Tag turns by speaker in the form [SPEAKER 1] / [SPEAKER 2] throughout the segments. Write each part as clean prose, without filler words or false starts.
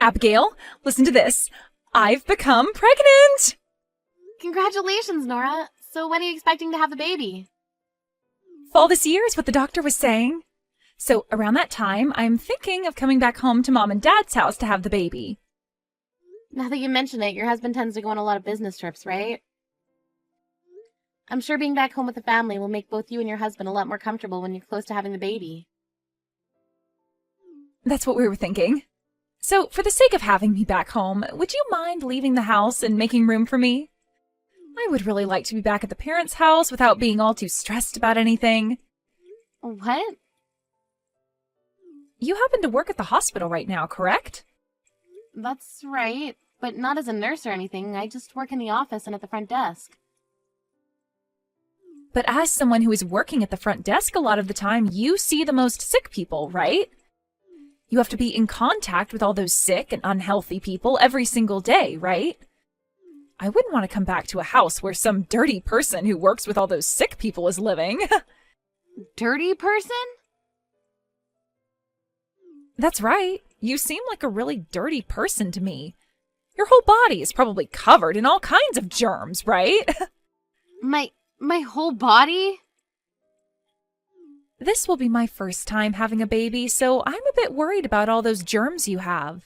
[SPEAKER 1] Abigail, listen to this. I've become pregnant!
[SPEAKER 2] Congratulations, Nora. So when are you expecting to have the baby?
[SPEAKER 1] Fall this year is what the doctor was saying. So around that time, I'm thinking of coming back home to Mom and Dad's house to have the baby.
[SPEAKER 2] Now that you mention it, your husband tends to go on a lot of business trips, right? I'm sure being back home with the family will make both you and your husband a lot more comfortable when you're close to having the baby.
[SPEAKER 1] That's what we were thinking. So, for the sake of having me back home, would you mind leaving the house and making room for me? I would really like to be back at the parents' house without being all too stressed about anything.
[SPEAKER 2] What?
[SPEAKER 1] You happen to work at the hospital right now, correct?
[SPEAKER 2] That's right, but not as a nurse or anything. I just work in the office and at the front desk.
[SPEAKER 1] But as someone who is working at the front desk a lot of the time, you see the most sick people, right? You have to be in contact with all those sick and unhealthy people every single day, right? I wouldn't want to come back to a house where some dirty person who works with all those sick people is living.
[SPEAKER 2] Dirty person?
[SPEAKER 1] That's right. You seem like a really dirty person to me. Your whole body is probably covered in all kinds of germs, right?
[SPEAKER 2] My whole body?
[SPEAKER 1] This will be my first time having a baby, so I'm a bit worried about all those germs you have.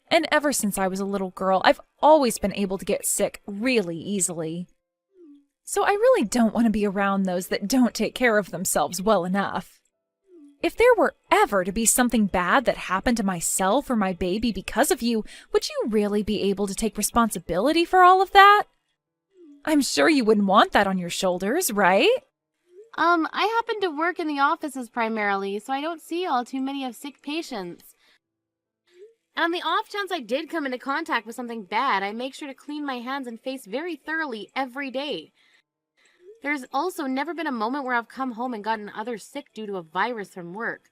[SPEAKER 1] And ever since I was a little girl, I've always been able to get sick really easily. So I really don't want to be around those that don't take care of themselves well enough. If there were ever to be something bad that happened to myself or my baby because of you, would you really be able to take responsibility for all of that? I'm sure you wouldn't want that on your shoulders, right?
[SPEAKER 2] I happen to work in the offices primarily, so I don't see all too many of sick patients. And on the off chance I did come into contact with something bad, I make sure to clean my hands and face very thoroughly every day. There's also never been a moment where I've come home and gotten others sick due to a virus from work.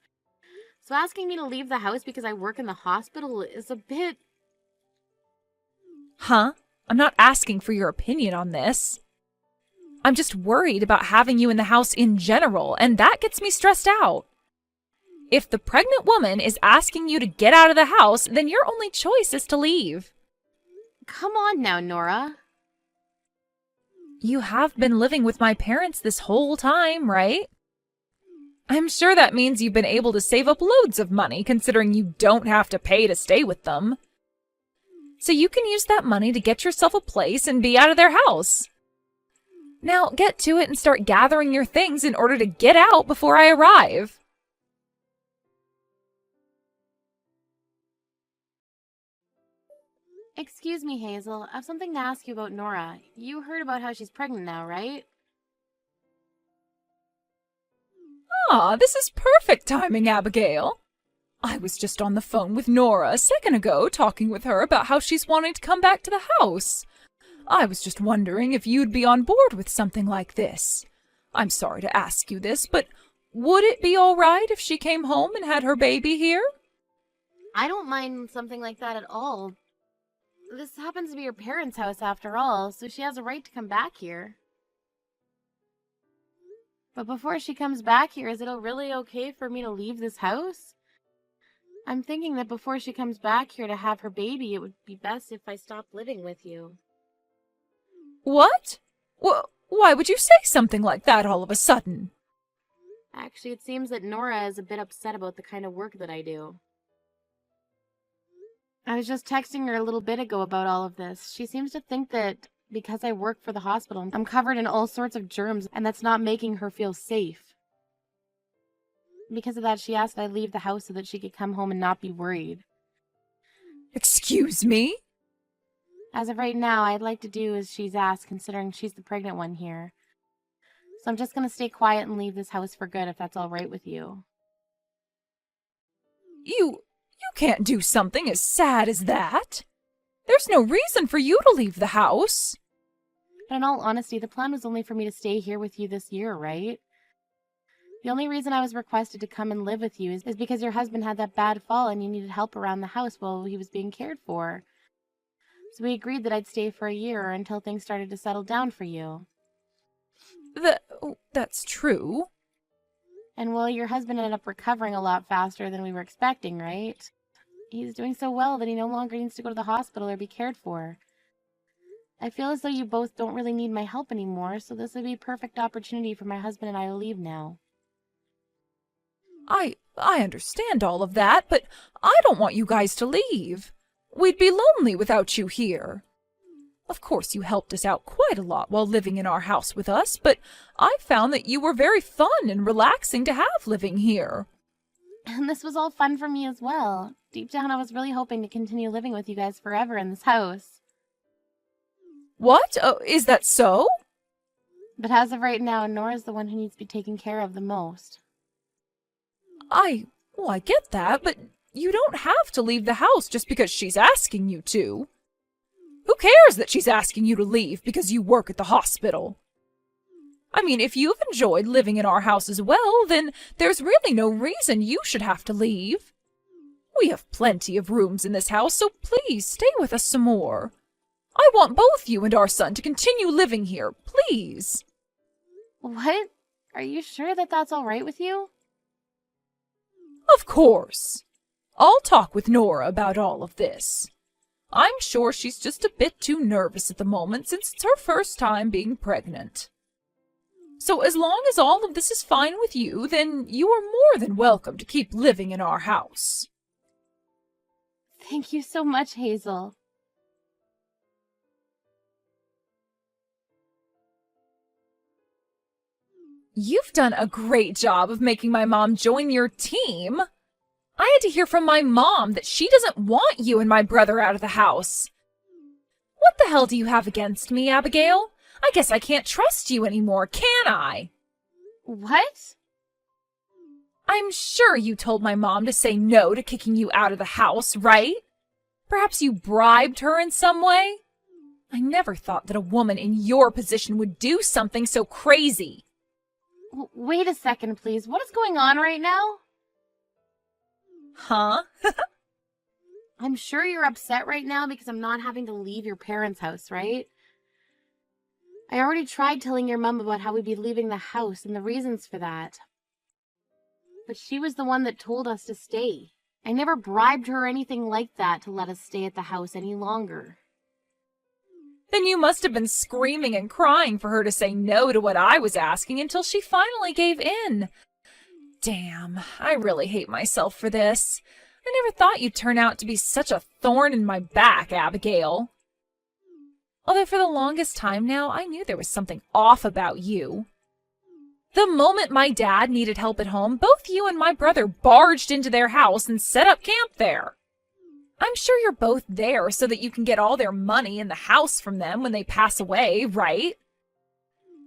[SPEAKER 2] So asking me to leave the house because I work in the hospital is a bit...
[SPEAKER 1] Huh? I'm not asking for your opinion on this. I'm just worried about having you in the house in general, and that gets me stressed out. If the pregnant woman is asking you to get out of the house, then your only choice is to leave.
[SPEAKER 2] Come on now, Nora.
[SPEAKER 1] You have been living with my parents this whole time, right? I'm sure that means you've been able to save up loads of money, considering you don't have to pay to stay with them. So you can use that money to get yourself a place and be out of their house. Now get to it and start gathering your things in order to get out before I arrive.
[SPEAKER 2] Excuse me, Hazel. I have something to ask you about Nora. You heard about how she's pregnant now, right?
[SPEAKER 1] Ah, this is perfect timing, Abigail. I was just on the phone with Nora a second ago, talking with her about how she's wanting to come back to the house. I was just wondering if you'd be on board with something like this. I'm sorry to ask you this, but would it be all right if she came home and had her baby here?
[SPEAKER 2] I don't mind something like that at all. This happens to be her parents' house after all, so she has a right to come back here. But before she comes back here, is it really okay for me to leave this house? I'm thinking that before she comes back here to have her baby, it would be best if I stopped living with you.
[SPEAKER 1] What? Why would you say something like that all of a sudden?
[SPEAKER 2] Actually, it seems that Nora is a bit upset about the kind of work that I do. I was just texting her a little bit ago about all of this. She seems to think that because I work for the hospital, I'm covered in all sorts of germs, and that's not making her feel safe. Because of that, she asked that I leave the house so that she could come home and not be worried.
[SPEAKER 1] Excuse me?
[SPEAKER 2] As of right now, I'd like to do as she's asked, considering she's the pregnant one here. So I'm just going to stay quiet and leave this house for good, if that's all right with you.
[SPEAKER 1] You can't do something as sad as that. There's no reason for you to leave the house.
[SPEAKER 2] But in all honesty, the plan was only for me to stay here with you this year, right? The only reason I was requested to come and live with you is because your husband had that bad fall and you needed help around the house while he was being cared for. So we agreed that I'd stay for a year or until things started to settle down for you.
[SPEAKER 1] That's true.
[SPEAKER 2] And well, your husband ended up recovering a lot faster than we were expecting, right? He's doing so well that he no longer needs to go to the hospital or be cared for. I feel as though you both don't really need my help anymore, so this would be a perfect opportunity for my husband and I to leave now.
[SPEAKER 1] I understand all of that, but I don't want you guys to leave. We'd be lonely without you here. Of course, you helped us out quite a lot while living in our house with us, but I found that you were very fun and relaxing to have living here.
[SPEAKER 2] And this was all fun for me as well. Deep down, I was really hoping to continue living with you guys forever in this house.
[SPEAKER 1] What? Is that so?
[SPEAKER 2] But as of right now, Nora's the one who needs to be taken care of the most.
[SPEAKER 1] I get that, but you don't have to leave the house just because she's asking you to. Who cares that she's asking you to leave because you work at the hospital? I mean, if you've enjoyed living in our house as well, then there's really no reason you should have to leave. We have plenty of rooms in this house, so please stay with us some more. I want both you and our son to continue living here, please.
[SPEAKER 2] What? Are you sure that that's all right with you?
[SPEAKER 1] Of course. I'll talk with Nora about all of this. I'm sure she's just a bit too nervous at the moment since it's her first time being pregnant. So as long as all of this is fine with you, then you are more than welcome to keep living in our house.
[SPEAKER 2] Thank you so much, Hazel.
[SPEAKER 1] You've done a great job of making my mom join your team. I had to hear from my mom that she doesn't want you and my brother out of the house. What the hell do you have against me, Abigail? I guess I can't trust you anymore, can I?
[SPEAKER 2] What?
[SPEAKER 1] I'm sure you told my mom to say no to kicking you out of the house, right? Perhaps you bribed her in some way? I never thought that a woman in your position would do something so crazy.
[SPEAKER 2] Wait a second, please. What is going on right now?
[SPEAKER 1] Huh?
[SPEAKER 2] I'm sure you're upset right now because I'm not having to leave your parents' house, right? I already tried telling your mom about how we'd be leaving the house and the reasons for that. But she was the one that told us to stay. I never bribed her or anything like that to let us stay at the house any longer.
[SPEAKER 1] Then you must have been screaming and crying for her to say no to what I was asking until she finally gave in. Damn, I really hate myself for this. I never thought you'd turn out to be such a thorn in my back, Abigail. Although for the longest time now, I knew there was something off about you. The moment my dad needed help at home, both you and my brother barged into their house and set up camp there. I'm sure you're both there so that you can get all their money in the house from them when they pass away, right?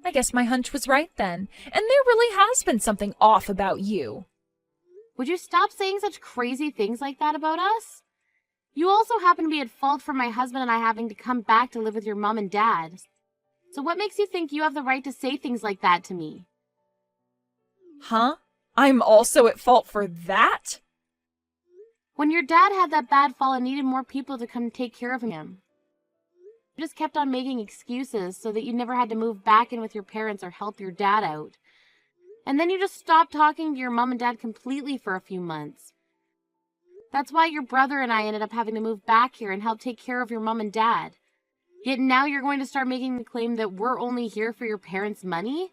[SPEAKER 1] I guess my hunch was right then, and there really has been something off about you.
[SPEAKER 2] Would you stop saying such crazy things like that about us? You also happen to be at fault for my husband and I having to come back to live with your mom and dad. So what makes you think you have the right to say things like that to me?
[SPEAKER 1] Huh? I'm also at fault for that?
[SPEAKER 2] When your dad had that bad fall and needed more people to come take care of him, you just kept on making excuses so that you never had to move back in with your parents or help your dad out. And then you just stopped talking to your mom and dad completely for a few months. That's why your brother and I ended up having to move back here and help take care of your mom and dad. Yet now you're going to start making the claim that we're only here for your parents' money?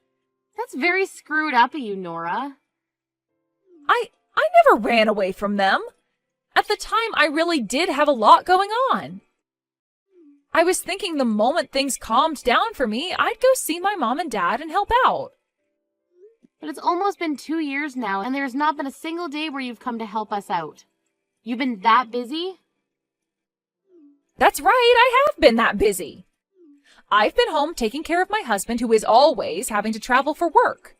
[SPEAKER 2] That's very screwed up of you, Nora.
[SPEAKER 1] I never ran away from them. At the time, I really did have a lot going on. I was thinking the moment things calmed down for me, I'd go see my mom and dad and help out.
[SPEAKER 2] But it's almost been 2 years now, and there's not been a single day where you've come to help us out. You've been that busy?
[SPEAKER 1] That's right, I have been that busy. I've been home taking care of my husband, who is always having to travel for work.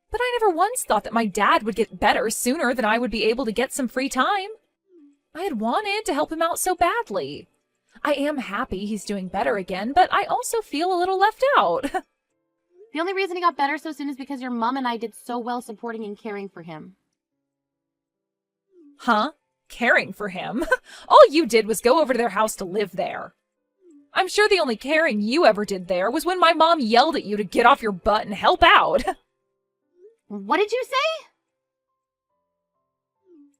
[SPEAKER 1] But I never once thought that my dad would get better sooner than I would be able to get some free time. I had wanted to help him out so badly. I am happy he's doing better again, but I also feel a little left out.
[SPEAKER 2] The only reason he got better so soon is because your mom and I did so well supporting and caring for him.
[SPEAKER 1] Huh? Caring for him? All you did was go over to their house to live there. I'm sure the only caring you ever did there was when my mom yelled at you to get off your butt and help out.
[SPEAKER 2] What did you say?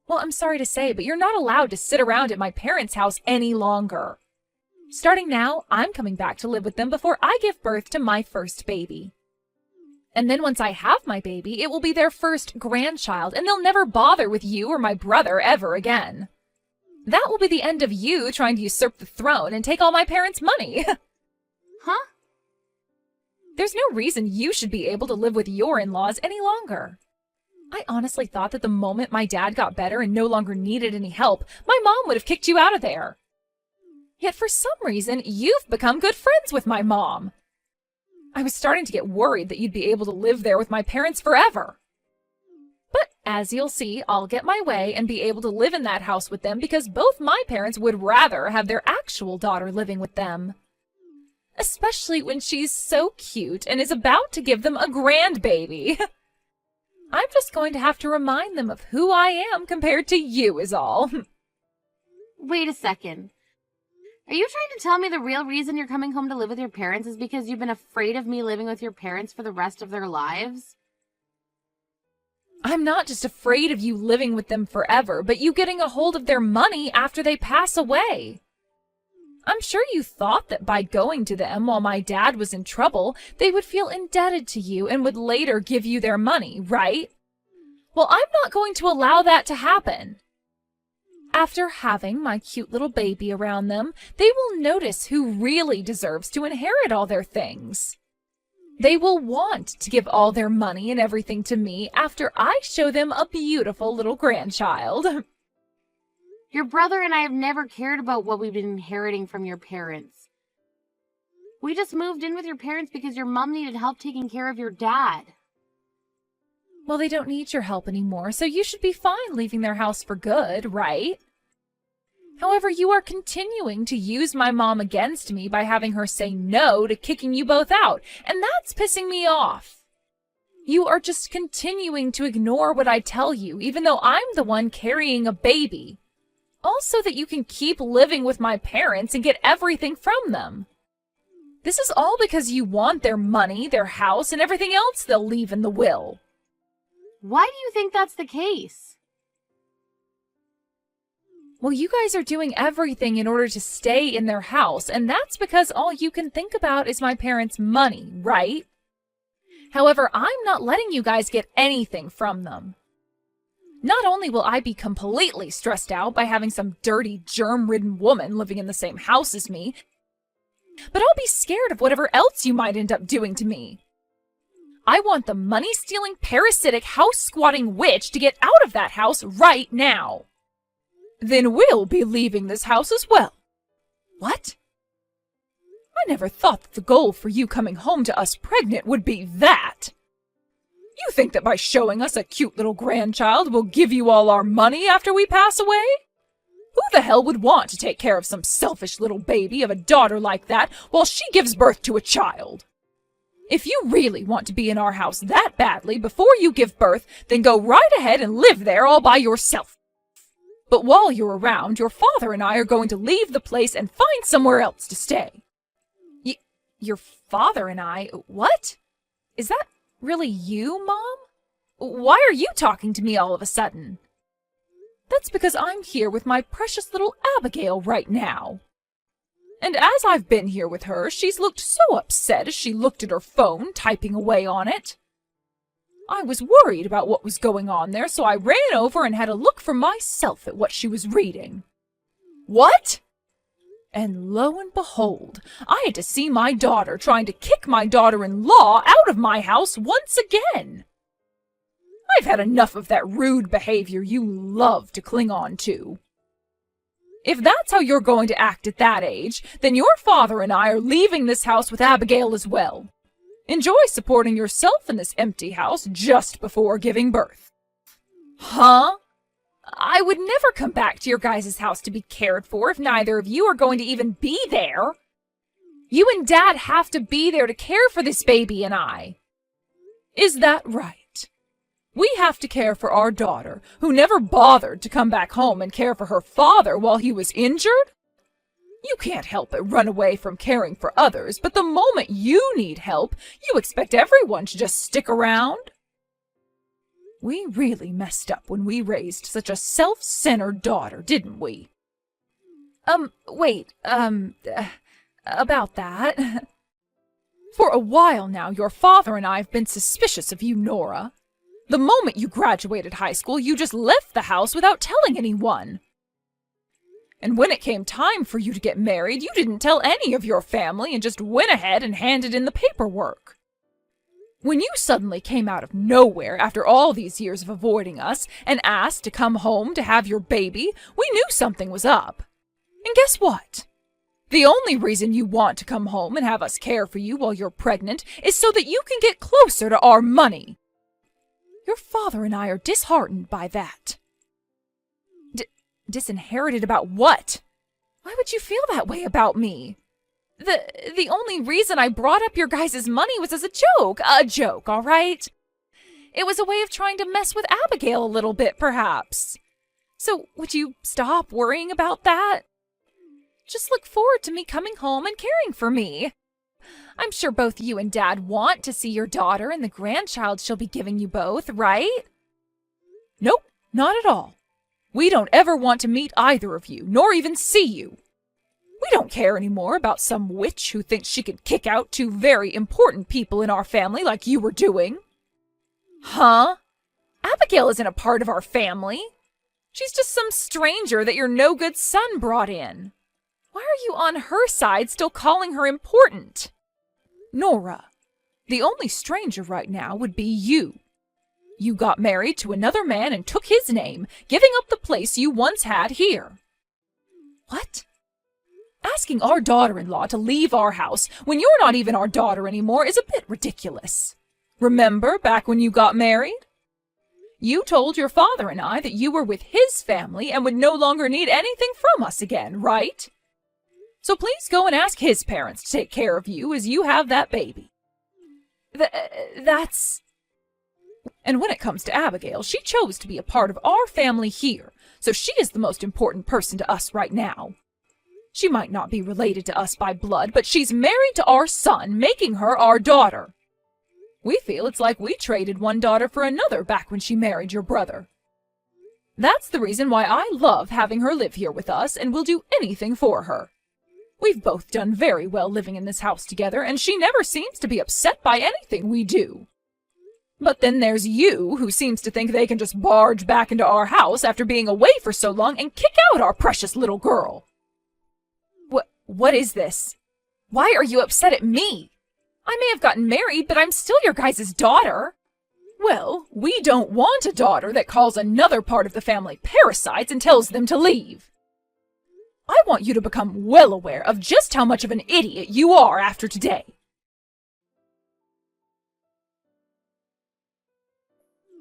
[SPEAKER 1] Well, I'm sorry to say, but you're not allowed to sit around at my parents' house any longer. Starting now, I'm coming back to live with them before I give birth to my first baby. And then once I have my baby, it will be their first grandchild, and they'll never bother with you or my brother ever again. That will be the end of you trying to usurp the throne and take all my parents' money.
[SPEAKER 2] Huh?
[SPEAKER 1] There's no reason you should be able to live with your in-laws any longer. I honestly thought that the moment my dad got better and no longer needed any help, my mom would have kicked you out of there. Yet for some reason, you've become good friends with my mom. I was starting to get worried that you'd be able to live there with my parents forever. But as you'll see, I'll get my way and be able to live in that house with them because both my parents would rather have their actual daughter living with them. Especially when she's so cute and is about to give them a grandbaby. I'm just going to have to remind them of who I am compared to you is all.
[SPEAKER 2] Wait a second. Are you trying to tell me the real reason you're coming home to live with your parents is because you've been afraid of me living with your parents for the rest of their lives?
[SPEAKER 1] I'm not just afraid of you living with them forever, but you getting a hold of their money after they pass away. I'm sure you thought that by going to them while my dad was in trouble, they would feel indebted to you and would later give you their money, right? Well, I'm not going to allow that to happen. After having my cute little baby around them, they will notice who really deserves to inherit all their things. They will want to give all their money and everything to me after I show them a beautiful little grandchild.
[SPEAKER 2] Your brother and I have never cared about what we've been inheriting from your parents. We just moved in with your parents because your mom needed help taking care of your dad.
[SPEAKER 1] Well, they don't need your help anymore, so you should be fine leaving their house for good, right? However, you are continuing to use my mom against me by having her say no to kicking you both out, and that's pissing me off. You are just continuing to ignore what I tell you, even though I'm the one carrying a baby. Also that you can keep living with my parents and get everything from them. This is all because you want their money, their house, and everything else they'll leave in the will.
[SPEAKER 2] Why do you think that's the case?
[SPEAKER 1] Well, you guys are doing everything in order to stay in their house, and that's because all you can think about is my parents' money, right? However, I'm not letting you guys get anything from them. Not only will I be completely stressed out by having some dirty, germ-ridden woman living in the same house as me, but I'll be scared of whatever else you might end up doing to me. I want the money-stealing, parasitic, house-squatting witch to get out of that house right now. Then we'll be leaving this house as well. What? I never thought that the goal for you coming home to us pregnant would be that. You think that by showing us a cute little grandchild we'll give you all our money after we pass away? Who the hell would want to take care of some selfish little baby of a daughter like that while she gives birth to a child? If you really want to be in our house that badly before you give birth, then go right ahead and live there all by yourself. But while you're around, your father and I are going to leave the place and find somewhere else to stay. Your father and I? What? Is that really you, Mom? Why are you talking to me all of a sudden? That's because I'm here with my precious little Abigail right now. And as I've been here with her, she's looked so upset as she looked at her phone, typing away on it. I was worried about what was going on there, so I ran over and had a look for myself at what she was reading. What? And lo and behold, I had to see my daughter trying to kick my daughter-in-law out of my house once again. I've had enough of that rude behavior you love to cling on to. If that's how you're going to act at that age, then your father and I are leaving this house with Abigail as well. Enjoy supporting yourself in this empty house just before giving birth. Huh? I would never come back to your guys' house to be cared for if neither of you are going to even be there. You and Dad have to be there to care for this baby and I. Is that right? We have to care for our daughter, who never bothered to come back home and care for her father while he was injured? You can't help but run away from caring for others, but the moment you need help, you expect everyone to just stick around? We really messed up when we raised such a self-centered daughter, didn't we? Wait, about that. For a while now, your father and I have been suspicious of you, Nora. The moment you graduated high school, you just left the house without telling anyone. And when it came time for you to get married, you didn't tell any of your family and just went ahead and handed in the paperwork. When you suddenly came out of nowhere after all these years of avoiding us and asked to come home to have your baby, we knew something was up. And guess what? The only reason you want to come home and have us care for you while you're pregnant is so that you can get closer to our money. Your father and I are disheartened by that. Disinherited about what? Why would you feel that way about me? The only reason I brought up your guys' money was as a joke. A joke, all right? It was a way of trying to mess with Abigail a little bit, perhaps. So would you stop worrying about that? Just look forward to me coming home and caring for me. I'm sure both you and Dad want to see your daughter and the grandchild she'll be giving you both, right? Nope, not at all. We don't ever want to meet either of you, nor even see you. We don't care anymore about some witch who thinks she could kick out two very important people in our family like you were doing. Huh? Abigail isn't a part of our family. She's just some stranger that your no-good son brought in. Why are you on her side still calling her important? Nora, the only stranger right now would be you. You got married to another man and took his name, giving up the place you once had here. What? Asking our daughter-in-law to leave our house when you're not even our daughter anymore is a bit ridiculous. Remember back when you got married? You told your father and I that you were with his family and would no longer need anything from us again, right? So please go and ask his parents to take care of you as you have that baby. That's... And when it comes to Abigail, she chose to be a part of our family here, so she is the most important person to us right now. She might not be related to us by blood, but she's married to our son, making her our daughter. We feel it's like we traded one daughter for another back when she married your brother. That's the reason why I love having her live here with us and will do anything for her. We've both done very well living in this house together, and she never seems to be upset by anything we do. But then there's you, who seems to think they can just barge back into our house after being away for so long and kick out our precious little girl. What is this? Why are you upset at me? I may have gotten married, but I'm still your guys' daughter. Well, we don't want a daughter that calls another part of the family parasites and tells them to leave. I want you to become well aware of just how much of an idiot you are after today.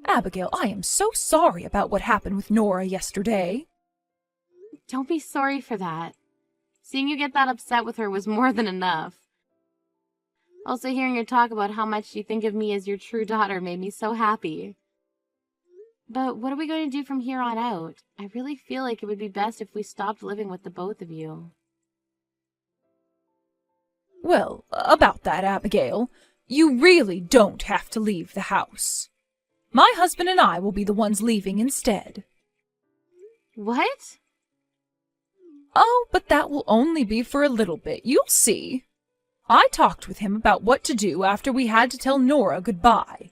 [SPEAKER 1] Abigail, I am so sorry about what happened with Nora yesterday.
[SPEAKER 2] Don't be sorry for that. Seeing you get that upset with her was more than enough. Also, hearing her talk about how much you think of me as your true daughter made me so happy. But what are we going to do from here on out? I really feel like it would be best if we stopped living with the both of you.
[SPEAKER 1] Well, about that, Abigail, you really don't have to leave the house. My husband and I will be the ones leaving instead.
[SPEAKER 2] What?
[SPEAKER 1] Oh, but that will only be for a little bit. You'll see. I talked with him about what to do after we had to tell Nora goodbye.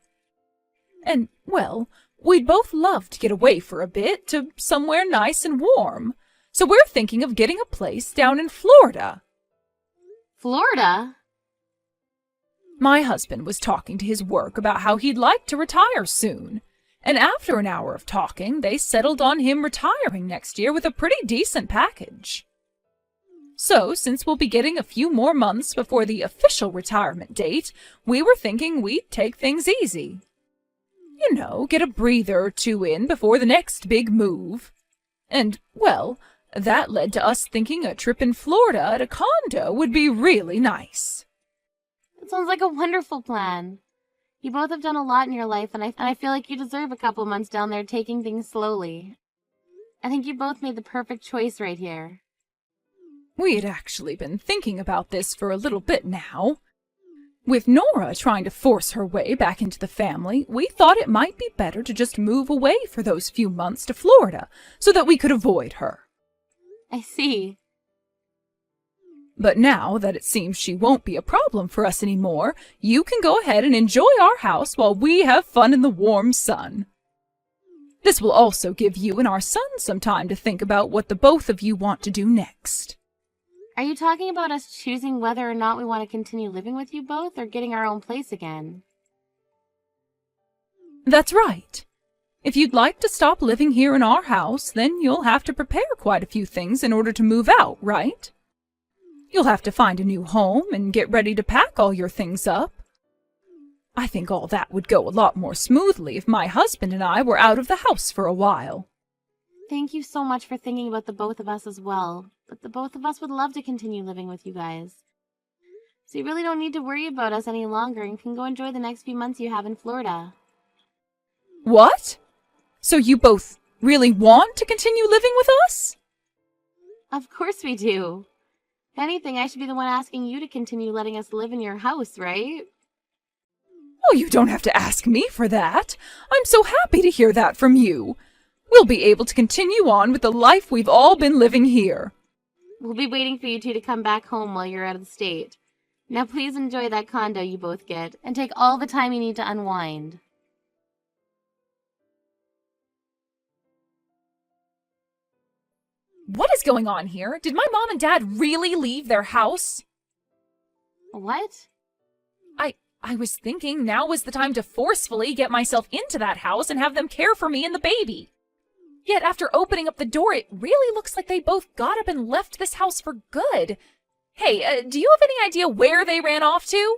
[SPEAKER 1] And, well, we'd both love to get away for a bit to somewhere nice and warm. So we're thinking of getting a place down in Florida.
[SPEAKER 2] Florida?
[SPEAKER 1] My husband was talking to his work about how he'd like to retire soon. And after an hour of talking, they settled on him retiring next year with a pretty decent package. So, since we'll be getting a few more months before the official retirement date, we were thinking we'd take things easy. You know, get a breather or two in before the next big move. And, well, that led to us thinking a trip in Florida at a condo would be really nice.
[SPEAKER 2] That sounds like a wonderful plan. You both have done a lot in your life, and I feel like you deserve a couple months down there taking things slowly. I think you both made the perfect choice right here.
[SPEAKER 1] We had actually been thinking about this for a little bit now.
[SPEAKER 3] With Nora trying to force her way back into the family, we thought it might be better to just move away for those few months to Florida so that we could avoid her.
[SPEAKER 2] I see.
[SPEAKER 3] But now that it seems she won't be a problem for us anymore, you can go ahead and enjoy our house while we have fun in the warm sun. This will also give you and our son some time to think about what the both of you want to do next.
[SPEAKER 2] Are you talking about us choosing whether or not we want to continue living with you both, or getting our own place again?
[SPEAKER 3] That's right. If you'd like to stop living here in our house, then you'll have to prepare quite a few things in order to move out, right? You'll have to find a new home and get ready to pack all your things up. I think all that would go a lot more smoothly if my husband and I were out of the house for a while.
[SPEAKER 2] Thank you so much for thinking about the both of us as well, but the both of us would love to continue living with you guys. So you really don't need to worry about us any longer and can go enjoy the next few months you have in Florida.
[SPEAKER 3] What? So you both really want to continue living with us?
[SPEAKER 2] Of course we do. If anything, I should be the one asking you to continue letting us live in your house, right?
[SPEAKER 3] Oh, you don't have to ask me for that. I'm so happy to hear that from you. We'll be able to continue on with the life we've all been living here.
[SPEAKER 2] We'll be waiting for you two to come back home while you're out of the state. Now please enjoy that condo you both get, and take all the time you need to unwind.
[SPEAKER 1] What is going on here? Did my mom and dad really leave their house?
[SPEAKER 2] What?
[SPEAKER 1] I was thinking now was the time to forcefully get myself into that house and have them care for me and the baby. Yet after opening up the door, it really looks like they both got up and left this house for good. Hey, do you have any idea where they ran off to?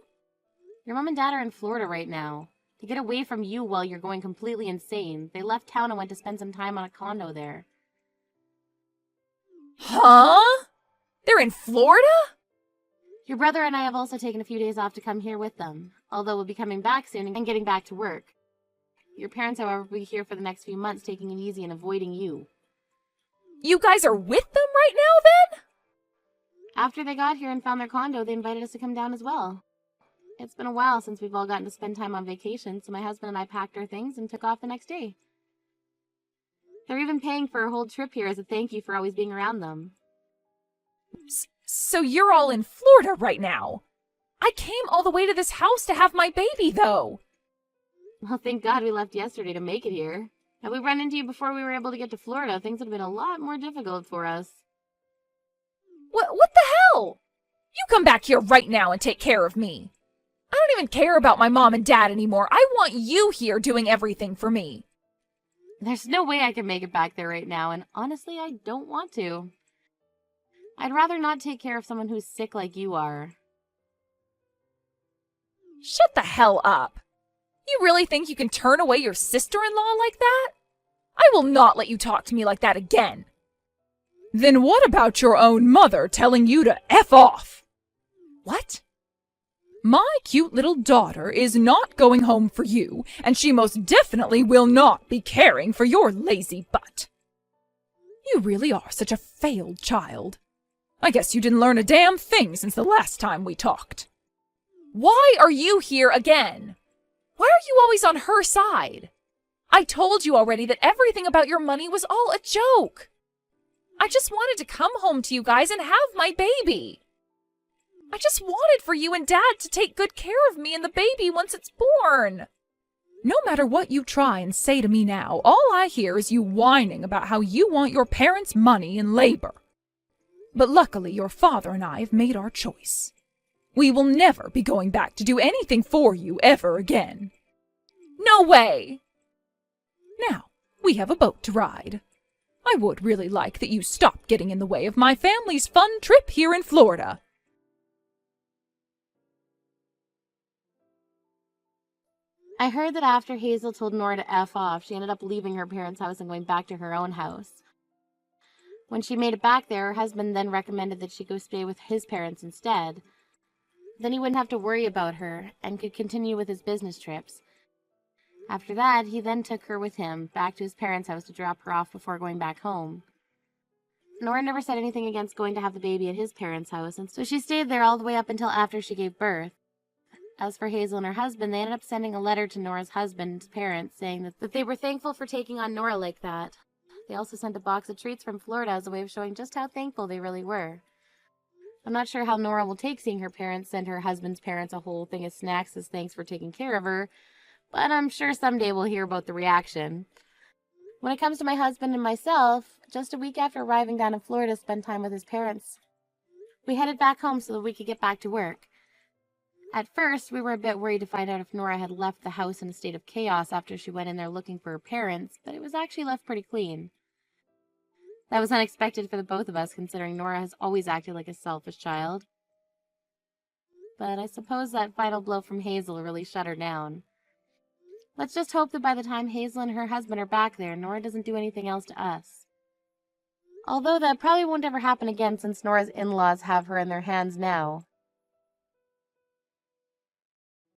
[SPEAKER 2] Your mom and dad are in Florida right now. To get away from you while you're going completely insane, they left town and went to spend some time on a condo there.
[SPEAKER 1] Huh? They're in Florida?
[SPEAKER 2] Your brother and I have also taken a few days off to come here with them, although we'll be coming back soon and getting back to work. Your parents, however, will be here for the next few months, taking it easy and avoiding you.
[SPEAKER 1] You guys are with them right now, then?
[SPEAKER 2] After they got here and found their condo, they invited us to come down as well. It's been a while since we've all gotten to spend time on vacation, so my husband and I packed our things and took off the next day. They're even paying for our whole trip here as a thank you for always being around them.
[SPEAKER 1] So you're all in Florida right now? I came all the way to this house to have my baby, though.
[SPEAKER 2] Well, thank God we left yesterday to make it here. Had we run into you before we were able to get to Florida, things would have been a lot more difficult for us.
[SPEAKER 1] What the hell? You come back here right now and take care of me. I don't even care about my mom and dad anymore. I want you here doing everything for me.
[SPEAKER 2] There's no way I can make it back there right now, and honestly, I don't want to. I'd rather not take care of someone who's sick like you are.
[SPEAKER 1] Shut the hell up. You really think you can turn away your sister-in-law like that? I will not let you talk to me like that again.
[SPEAKER 3] Then what about your own mother telling you to F off?
[SPEAKER 1] What?
[SPEAKER 3] My cute little daughter is not going home for you, and she most definitely will not be caring for your lazy butt. You really are such a failed child. I guess you didn't learn a damn thing since the last time we talked.
[SPEAKER 1] Why are you here again? Why are you always on her side? I told you already that everything about your money was all a joke. I just wanted to come home to you guys and have my baby. I just wanted for you and Dad to take good care of me and the baby once it's born.
[SPEAKER 3] No matter what you try and say to me now, all I hear is you whining about how you want your parents' money and labor. But luckily, your father and I have made our choice. We will never be going back to do anything for you ever again.
[SPEAKER 1] No way!
[SPEAKER 3] Now, we have a boat to ride. I would really like that you stopped getting in the way of my family's fun trip here in Florida.
[SPEAKER 2] I heard that after Hazel told Nora to F off, she ended up leaving her parents' house and going back to her own house. When she made it back there, her husband then recommended that she go stay with his parents instead. Then he wouldn't have to worry about her and could continue with his business trips. After that, he then took her with him back to his parents' house to drop her off before going back home. Nora never said anything against going to have the baby at his parents' house, and so she stayed there all the way up until after she gave birth. As for Hazel and her husband, they ended up sending a letter to Nora's husband's parents saying that they were thankful for taking on Nora like that. They also sent a box of treats from Florida as a way of showing just how thankful they really were. I'm not sure how Nora will take seeing her parents send her husband's parents a whole thing of snacks as thanks for taking care of her, but I'm sure someday we'll hear about the reaction. When it comes to my husband and myself, just a week after arriving down in Florida to spend time with his parents, we headed back home so that we could get back to work. At first, we were a bit worried to find out if Nora had left the house in a state of chaos after she went in there looking for her parents, but it was actually left pretty clean. That was unexpected for the both of us, considering Nora has always acted like a selfish child. But I suppose that final blow from Hazel really shut her down. Let's just hope that by the time Hazel and her husband are back there, Nora doesn't do anything else to us. Although that probably won't ever happen again since Nora's in-laws have her in their hands now.